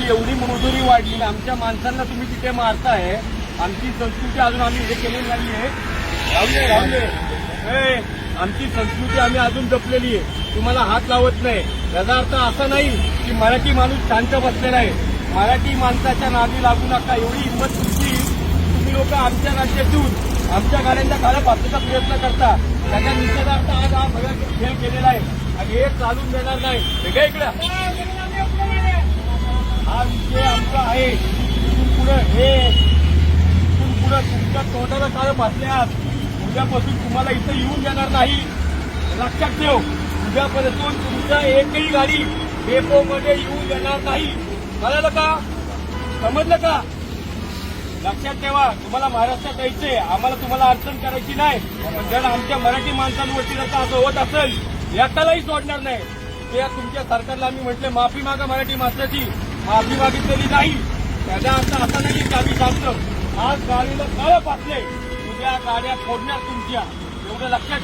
एवढी मजुरी वाढली, आमच्या माणसांना तुम्ही तिथे मारताय. आमची संस्कृती अजून आम्ही हे केलेली नाहीये. राहुले आमची संस्कृती आम्ही अजून जपलेली आहे. तुम्हाला हात लावत नाही. याचा अर्थ असा नाही की मराठी माणूस शांत बसलेला आहे. मराठी माणसाच्या नादी लागू नका. एवढी हिंमत तुमची, तुम्ही लोक आमच्या राज्यात येऊन आमच्या गाड्यांच्या काळा पाचण्याचा प्रयत्न करता. त्याच्या निषेधार्थ आज हा सगळा खेळ केलेला आहे आणि हे चालून देणार नाही. वेगळ्या इकडे हा विषय आमचा आहे. इथून पुढे तुमच्या तोंडाला काळं फासल्यास उद्यापासून तुम्हाला इथं येऊन देणार नाही. लक्षात ठेव. उद्यापासून तुमच्या एकही गाडी डेपोमध्ये येऊन देणार नाही. कळलं का? समजलं का? लक्षात ठेवा. तुम्हाला महाराष्ट्रात यायचंय, आम्हाला तुम्हाला अडचण करायची नाही. पण जर आमच्या मराठी माणसांवरती जर का असं होत असेल, एकालाही सोडणार नाही. ते तुमच्या सरकारला आम्ही म्हटले माफी मागा. मराठी माणसाची माफी मागितलेली नाही. त्याचा अर्थ असा नाही की आम्ही सांगतो आज गाडीला काळं फासले, उद्या गाड्या फोडणार तुमच्या. एवढं लक्षात